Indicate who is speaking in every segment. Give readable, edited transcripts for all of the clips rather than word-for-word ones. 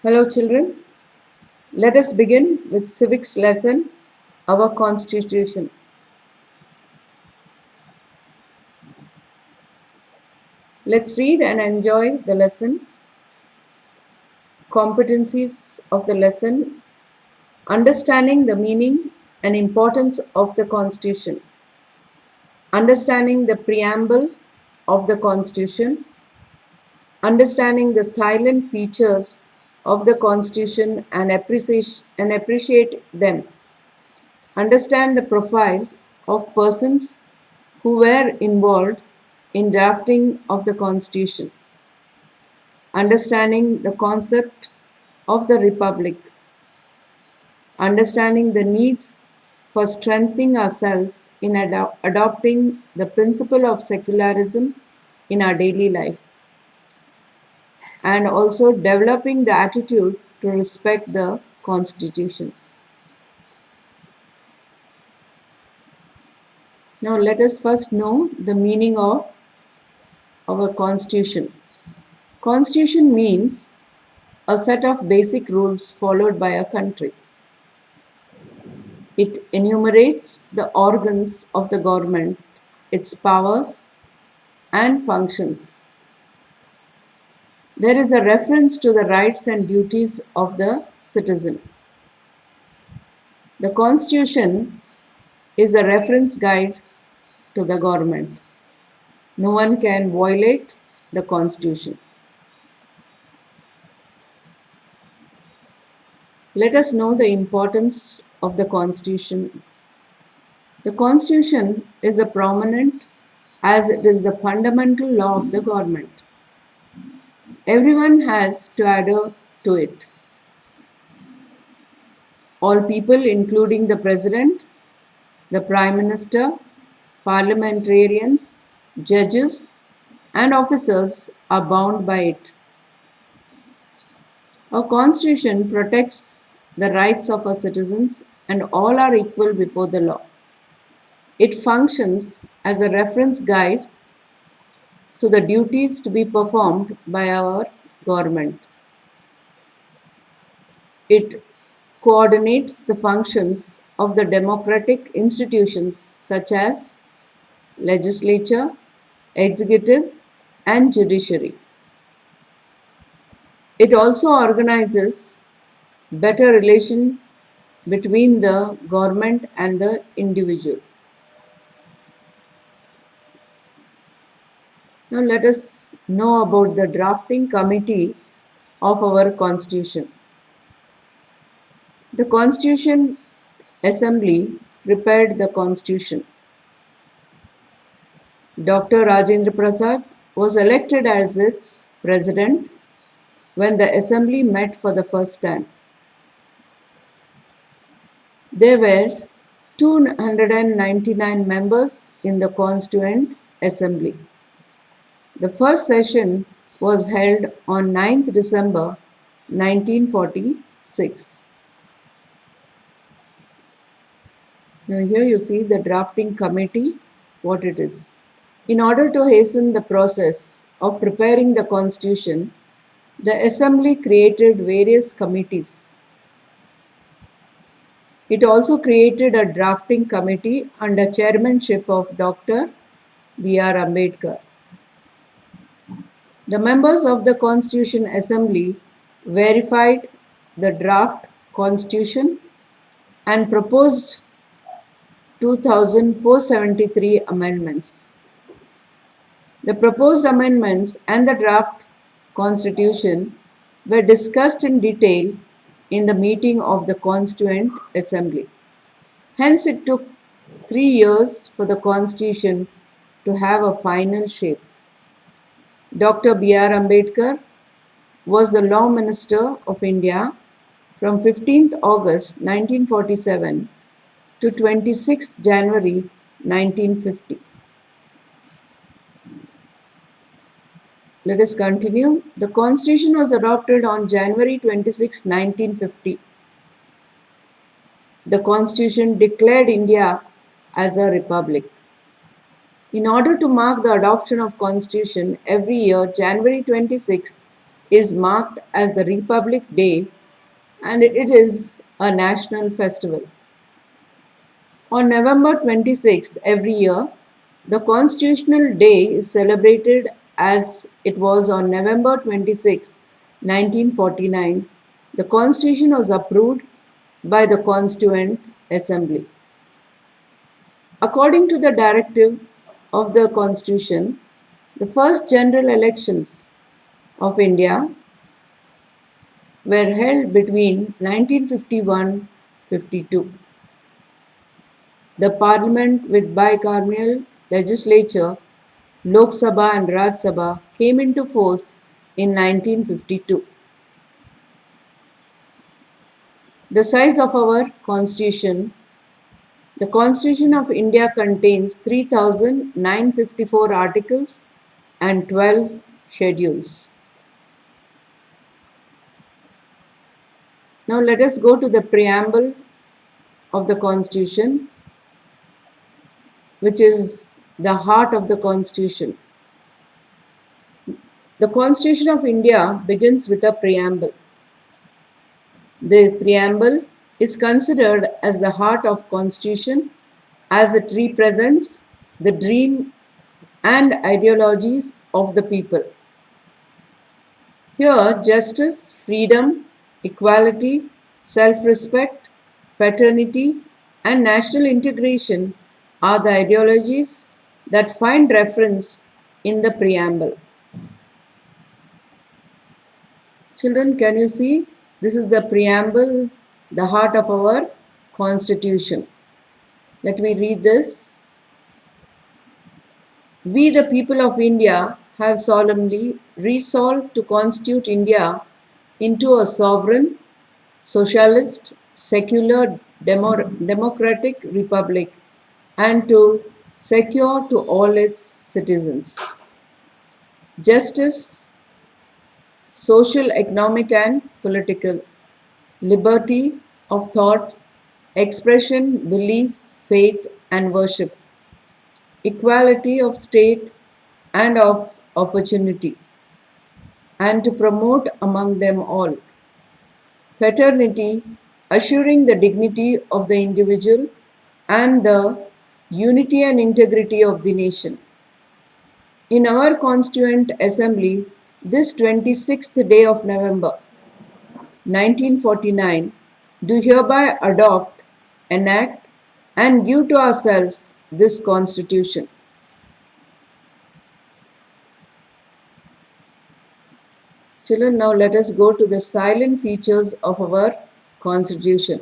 Speaker 1: Hello children, let us begin with civics lesson, our constitution. Let's read and enjoy the lesson. Competencies of the lesson, understanding the meaning and importance of the constitution, understanding the preamble of the constitution, understanding the silent features of the constitution and appreciate them, understand the profile of persons who were involved in drafting of the constitution, understanding the concept of the republic, understanding the needs for strengthening ourselves in adopting the principle of secularism in our daily life, and also developing the attitude to respect the constitution. Now let us first know the meaning of our constitution. Constitution means a set of basic rules followed by a country. It enumerates the organs of the government, its powers and functions. There is a reference to the rights and duties of the citizen. The Constitution is a reference guide to the government. No one can violate the Constitution. Let us know the importance of the Constitution. The Constitution is a prominent as it is the fundamental law of the government. Everyone has to adhere to it. All people, including the President, the Prime Minister, parliamentarians, judges, and officers, are bound by it. Our Constitution protects the rights of our citizens, and all are equal before the law. It functions as a reference guide to the duties to be performed by our government. It coordinates the functions of the democratic institutions such as legislature, executive, and judiciary. It also organizes better relation between the government and the individual. Now let us know about the drafting committee of our constitution. The Constitution Assembly prepared the constitution. Dr. Rajendra Prasad was elected as its president when the assembly met for the first time. There were 299 members in the Constituent Assembly. The first session was held on 9th December 1946. Now here you see the drafting committee, what it is. In order to hasten the process of preparing the constitution, the assembly created various committees. It also created a drafting committee under chairmanship of Dr. B.R. Ambedkar. The members of the Constitution Assembly verified the draft constitution and proposed 2,473 amendments. The proposed amendments and the draft constitution were discussed in detail in the meeting of the Constituent Assembly. Hence, it took 3 years for the constitution to have a final shape. Dr. B.R. Ambedkar was the Law Minister of India from 15th August 1947 to 26 January 1950. Let us continue. The Constitution was adopted on January 26, 1950. The Constitution declared India as a republic. In order to mark the adoption of Constitution every year, January 26th is marked as the Republic Day and it is a national festival. On November 26th every year, the Constitutional Day is celebrated as it was on November 26, 1949. The Constitution was approved by the Constituent Assembly. According to the directive of the Constitution, the first general elections of India were held between 1951-52. The parliament with bicameral legislature, Lok Sabha and Raj Sabha, came into force in 1952. The size of our constitution. The Constitution of India contains 3,954 articles and 12 schedules. Now let us go to the preamble of the Constitution, which is the heart of the Constitution. The Constitution of India begins with a preamble. The preamble is considered as the heart of Constitution as it represents the dream and ideologies of the people. Here, justice, freedom, equality, self-respect, fraternity, and national integration are the ideologies that find reference in the preamble. Children, can you see? This is the preamble, the heart of our Constitution. Let me read this. We, the people of India, have solemnly resolved to constitute India into a sovereign, socialist, secular, democratic republic and to secure to all its citizens justice, social, economic and political, liberty of thought, expression, belief, faith and worship, equality of state and of opportunity, and to promote among them all fraternity, assuring the dignity of the individual and the unity and integrity of the nation. In our Constituent Assembly, this 26th day of November 1949, do hereby adopt, enact, and give to ourselves this Constitution. Children, now let us go to the silent features of our Constitution.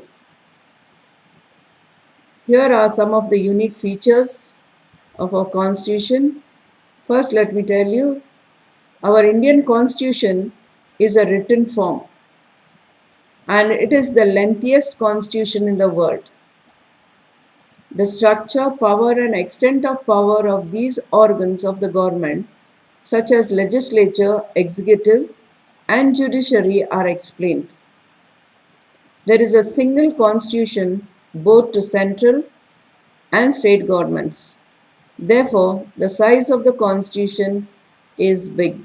Speaker 1: Here are some of the unique features of our Constitution. First, let me tell you, our Indian Constitution is a written form and it is the lengthiest constitution in the world. The structure, power and extent of power of these organs of the government, such as legislature, executive and judiciary, are explained. There is a single constitution both to central and state governments. Therefore, the size of the constitution is big.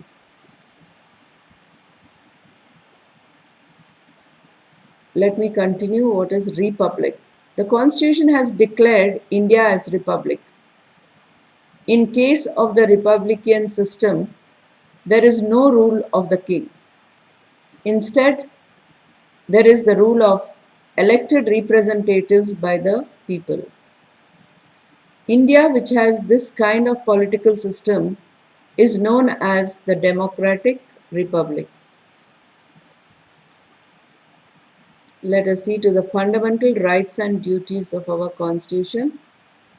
Speaker 1: Let me continue. What is republic? The constitution has declared India as republic. In case of the republican system, there is no rule of the king. Instead, there is the rule of elected representatives by the people. India, which has this kind of political system, is known as the Democratic Republic. Let us see to the fundamental rights and duties of our Constitution.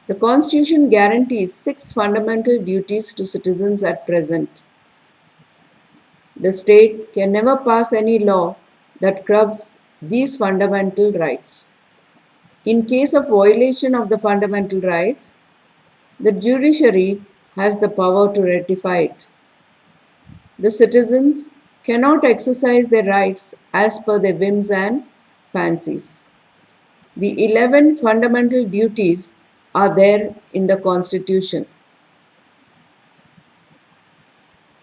Speaker 1: The Constitution guarantees 6 fundamental duties to citizens at present. The state can never pass any law that curbs these fundamental rights. In case of violation of the fundamental rights, the judiciary has the power to rectify it. The citizens cannot exercise their rights as per their whims and fancies. The 11 fundamental duties are there in the Constitution.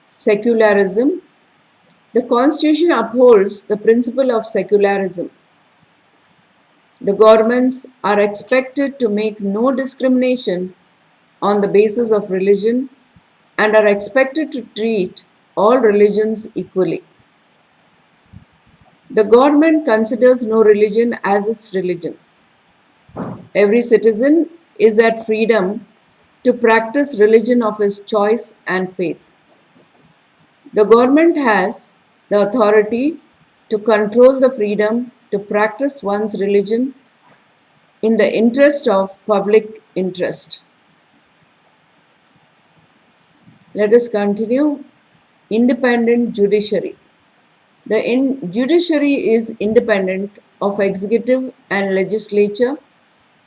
Speaker 1: Secularism. The Constitution upholds the principle of secularism. The governments are expected to make no discrimination on the basis of religion and are expected to treat all religions equally. The government considers no religion as its religion. Every citizen is at freedom to practice religion of his choice and faith. The government has the authority to control the freedom to practice one's religion in the interest of public interest. Let us continue. Independent judiciary. The judiciary is independent of executive and legislature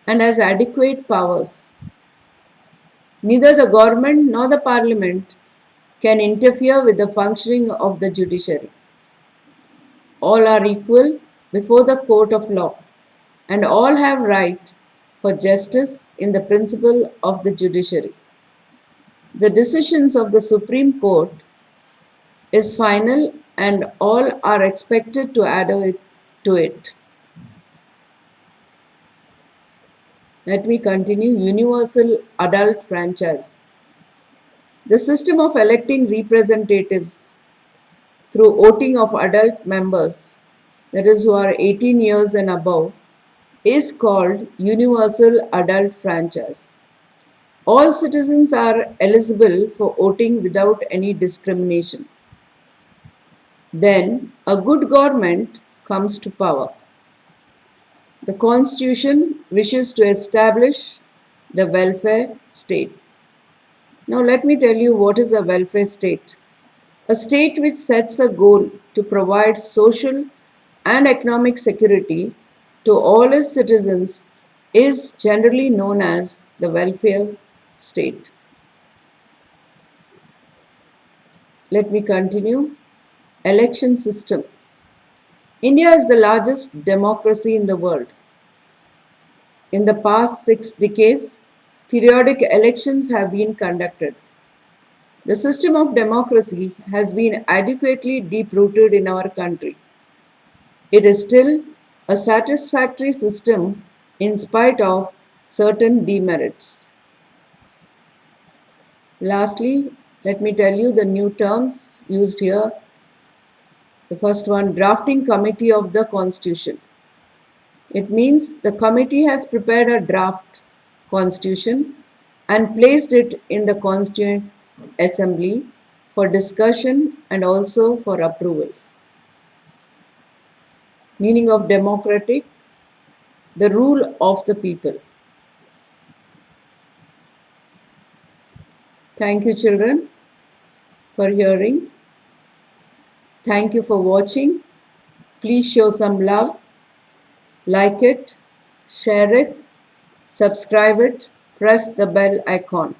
Speaker 1: and has adequate powers. Neither the government nor the parliament can interfere with the functioning of the judiciary. All are equal before the court of law, and all have right for justice in the principle of the judiciary. The decisions of the Supreme Court is final and all are expected to adhere to it. Let me continue. Universal adult franchise. The system of electing representatives through voting of adult members, that is, who are 18 years and above, is called universal adult franchise. All citizens are eligible for voting without any discrimination. Then a good government comes to power. The Constitution wishes to establish the welfare state. Now let me tell you what is a welfare state. A state which sets a goal to provide social and economic security to all its citizens is generally known as the welfare state. Let me continue. Election system. India is the largest democracy in the world. In the past 6 decades, periodic elections have been conducted. The system of democracy has been adequately deep-rooted in our country. It is still a satisfactory system in spite of certain demerits. Lastly, let me tell you the new terms used here. The first one, drafting committee of the Constitution. It means the committee has prepared a draft constitution and placed it in the Constituent Assembly for discussion and also for approval. Meaning of democratic, the rule of the people. Thank you, children, for hearing. Thank you for watching. Please show some love. Like it, share it, subscribe it, press the bell icon.